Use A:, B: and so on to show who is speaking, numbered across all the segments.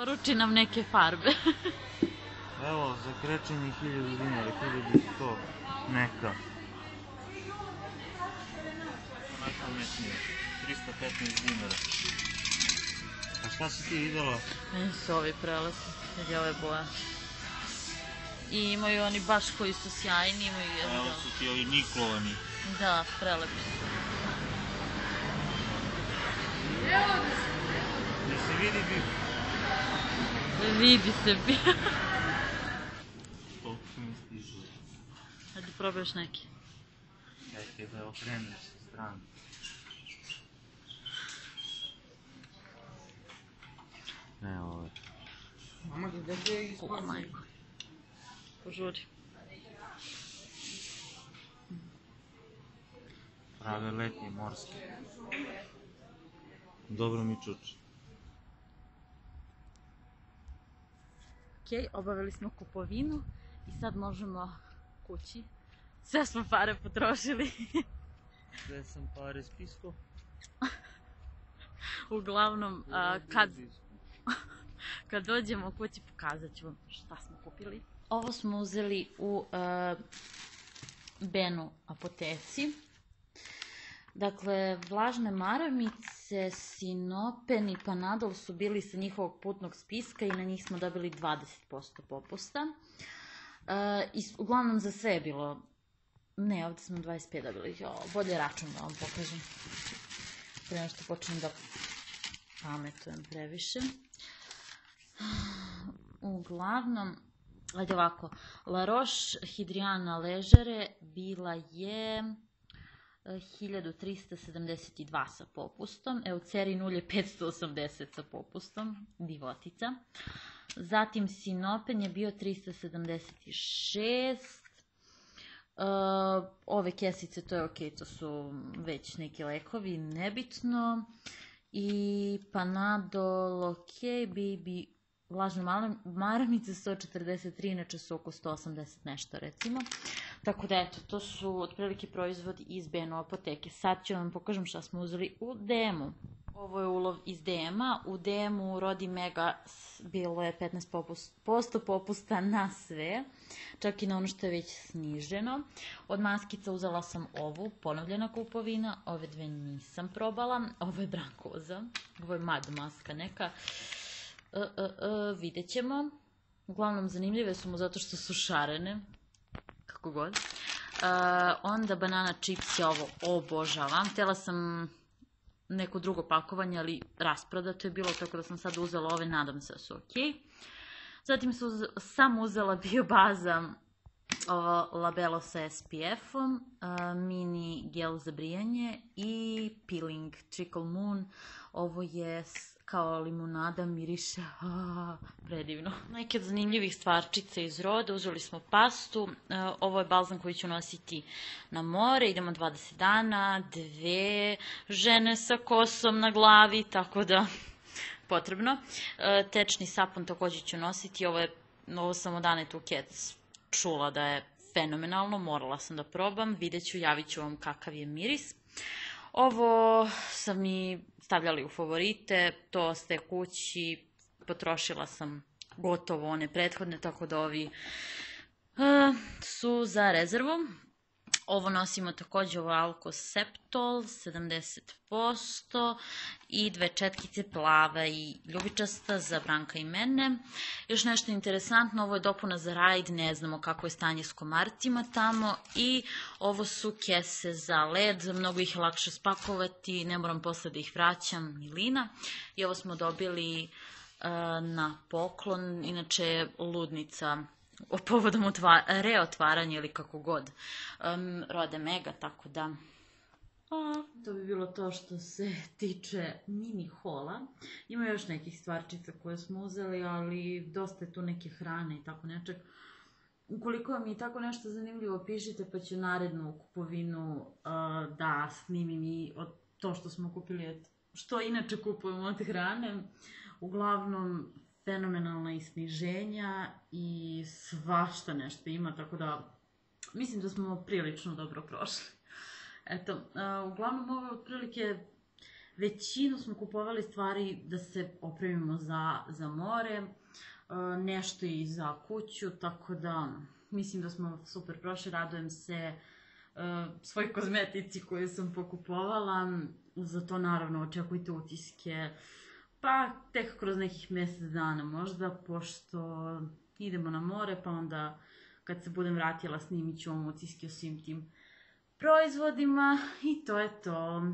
A: Poruči nam neke farbe.
B: Evo, za krečenje 1000 dinara, 1100, neka. Najpametnije, 315 dinara. A šta si ti videla?
A: Meni su ovi prelepi, vidi ove boje. I imaju oni baš koji su sjajni, imaju jedno.
B: Evo su ti ovi niklovani.
A: Da, prelepi su.
B: Da se vidi bi...
A: Vidi se bi.
B: Toliko mi stižu.
A: Hajde probaš neki.
B: Čekaj da okrenem sa strane. Evo ove.
C: Mama, gdje je
A: O, majko. Požuri.
B: Prave letnje morske. Dobro mi čuče.
A: Ok, obavili smo kupovinu i sad možemo kući. Sve smo pare potrošili.
B: Sve sam pare spiskao.
A: Uglavnom, kad dođemo kući pokazat ću vam šta smo kupili. Ovo smo uzeli u Benu apoteci. Dakle, vlažne maramice, Sinopen i Panadol su bili sa njihovog putnog spiska i na njih smo dobili 20% popusta. Uglavnom za sve je bilo... Ne, ovdje smo 25 dobili. Bolje račun da vam pokažem. Prije nego što počnem da pametujem previše. Uglavnom, ajde ovako, La Roche-Hydrana Legere bila je 1372 sa popustom, Eucerin ulje 580 sa popustom, divotica. Zatim Sinopen je bio 376. Ove kesice, to je ok, to su već neki lekovi, nebitno. I Panadol, ok, Baby, vlažne maramice 143, inače su oko 180 nešto recimo. Tako da eto, to su otprilike proizvodi iz BNO apoteke. Sad ću vam pokažem šta smo uzeli u DM-u. Ovo je ulov iz DM-a. U DM-u Rodi Mega bilo je 15% popusta na sve, čak i na ono što je već sniženo. Od maskica uzela sam ovu, ponovljena kupovina, ove dve nisam probala. Ovo je Brankoza, ovo je mad maska neka. Vidjet ćemo. Uglavnom zanimljive su mu zato što su šarene. Kako god. Onda banana chips je ovo obožavam. Htjela sam neko drugo pakovanje, ali rasprodato je bilo, tako da sam sad uzela ove, nadam se da su ok. Zatim sam uzela Biobaza labelo sa SPF-om, mini gel za brijanje i peeling Trickle Moon. Ovo je kao limunada, miriše predivno. Neke od zanimljivih stvarčica iz Roda, uzeli smo pastu, ovo je balzam koji ću nositi na more, idemo 20 dana, dve žene sa kosom na glavi, tako da potrebno. Tečni sapun također ću nositi, ovo sam od Ane Tukec čula da je fenomenalno, morala sam da probam, vidjet ću, javit ću vam kakav je miris. Ovo sam mi stavljali u favorite, to ostaje kući, potrošila sam gotovo one prethodne, tako da ovi su za rezervu. Ovo nosimo također u Alkoseptol 70% i dve četkice plava i ljubičasta za Branka i mene. Još nešto interesantno, ovo je dopuna za rajd, ne znamo kako je stanje s komarcima tamo. I ovo su kese za led, mnogo ih je lakše spakovati, ne moram posle da ih vraćam, milina. I ovo smo dobili na poklon, inače je ludnica povodom reotvaranja ili kako god Rode Mega, tako da to bi bilo to što se tiče mini hola. Ima još nekih stvarčica koje smo uzeli, ali dosta je tu neke hrane i tako nečeg. Ukoliko vam je tako nešto zanimljivo, pišite, pa ću narednu kupovinu da snimim i od to što smo kupili, što inače kupujemo od hrane. Uglavnom, fenomenalna i sniženja i svašta nešto ima, tako da mislim da smo prilično dobro prošli. Eto, uglavnom ovo je otprilike Većinu smo kupovali stvari da se opremimo za more, nešto i za kuću, tako da mislim da smo super prošli, radujem se svoj kozmetici koju sam pokupovala, za to naravno očekujte utiske, pa tek kroz nekih mjesec dana možda, pošto idemo na more, pa onda kad se budem vratila snimit ću vam utiske o svim tim proizvodima i to je to.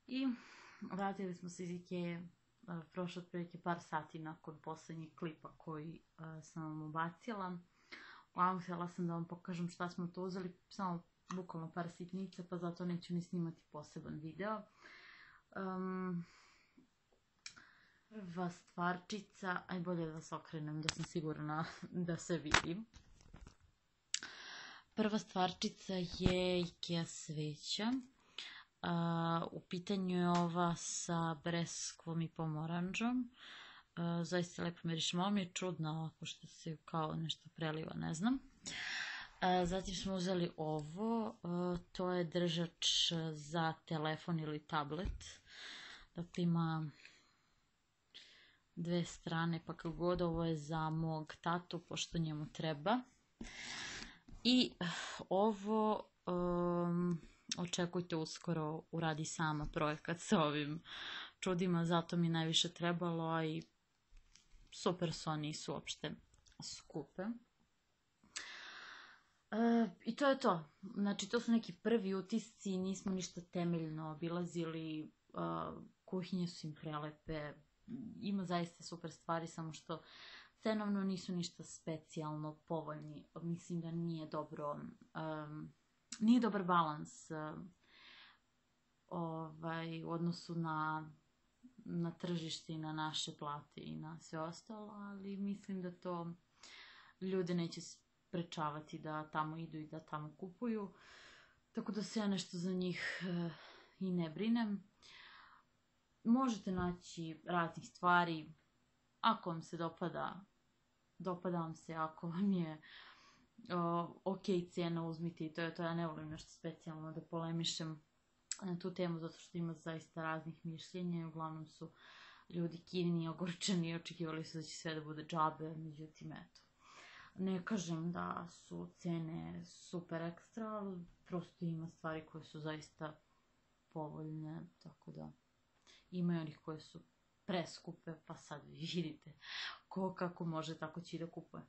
A: I vratili smo se iz Ikeje, prošlo otprilike par sati nakon poslednjeg klipa koji sam vam ubacila. Uglavnom, htjela sam da vam pokažem šta smo to uzeli, samo bukvalno par sitnica, pa zato neću ni snimati poseban video. Prva stvarčica, aj bolje da se okrenem da sam sigurna da se vidim. Prva stvarčica je Ikea sveća. U pitanju je ova sa breskvom i pomoranđom. zaista lepo miriše. Malo mi je čudno ovako što se kao nešto preliva, ne znam. Zatim smo uzeli ovo, to je držač za telefon ili tablet. Dakle, ima dve strane, pa kako god, ovo je za mog tatu, pošto njemu treba. I ovo, očekujte uskoro, uradi sama projekat sa ovim čudima, zato mi najviše trebalo, a i super su, oni su uopšte skupe. I to je to. Znači, to su neki prvi utisci, nismo ništa temeljno obilazili, kuhinje su im prelepe, ima zaista super stvari, samo što cenovno nisu ništa specijalno povoljni. Mislim da nije dobro, nije dobar balans u odnosu na tržište i na naše plate i na sve ostalo, ali mislim da to ljude neće sprečavati da tamo idu i da tamo kupuju, tako da se ja nešto za njih i ne brinem. Možete naći raznih stvari, ako vam se dopada vam se, ako vam je ok cena, uzmite i to je to. Ja ne volim nešto specijalno da polemišem na tu temu, zato što ima zaista raznih mišljenja. Uglavnom su ljudi kivni i ogorčeni i očekivali su da će sve da bude džabe, međutim, eto. Ne kažem da su cene super ekstra, ali prosto ima stvari koje su zaista povoljne, tako da ima i onih koje su preskupe, pa sad vi vidite ko kako može, tako će i da kupuje.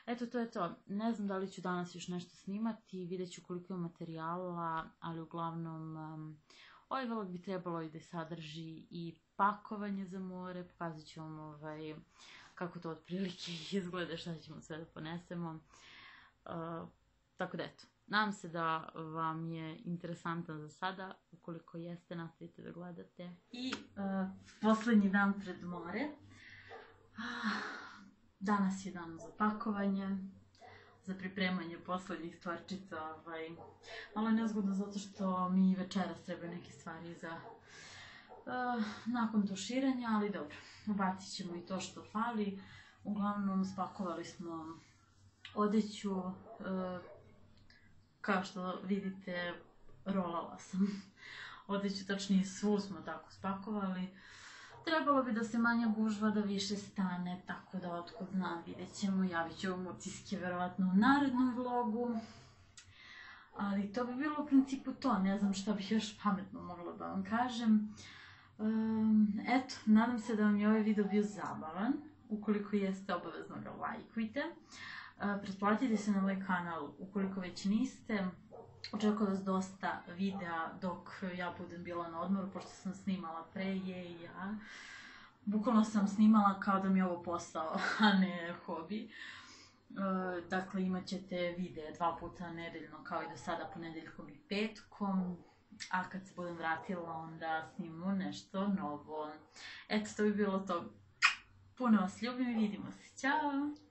A: Eto, to je to. Ne znam da li ću danas još nešto snimati, vidjet ću koliko je materijala, ali uglavnom ovaj vlog bi trebalo i da sadrži i pakovanje za more, pokazat ću vam kako to otprilike izgleda, šta ćemo sve da ponesemo. Tako da eto, nadam se da vam je interesantan za sada, ukoliko jeste, nastavite da gledate. I poslednji dan pred more. Danas je dan za pakovanje, za pripremanje poslednjih stvarčica. Malo je nezgodno zato što mi večeras trebaju neke stvari za nakon tuširanja, ali dobro, ubacit ćemo i to što fali. Uglavnom, spakovali smo odeću, kao što vidite, rolala sam odeću, tačnije svu smo tako spakovali. Trebalo bi da se manja gužva, da više stane, tako da otkud znam, vidjet ćemo, javit ću vam utiske verovatno u narednom vlogu. Ali to bi bilo u principu to, ne znam šta bih još pametno mogla da vam kažem. Eto, nadam se da vam je ovaj video bio zabavan. Ukoliko jeste, obavezno ga lajkujte. Pretplatite se na moj kanal ukoliko već niste. Očekujem vas dosta videa dok ja budem bila na odmoru, pošto sam snimala pre i ja. Bukvalno sam snimala kao da mi je ovo posao, a ne hobi. Dakle, imat ćete videe 2 puta nedeljno, kao i do sada, ponedeljkom i petkom. A kad se budem vratila, onda snimamo nešto novo. Eto, to bi bilo to. Puno vas ljubim i vidimo se. Ćao!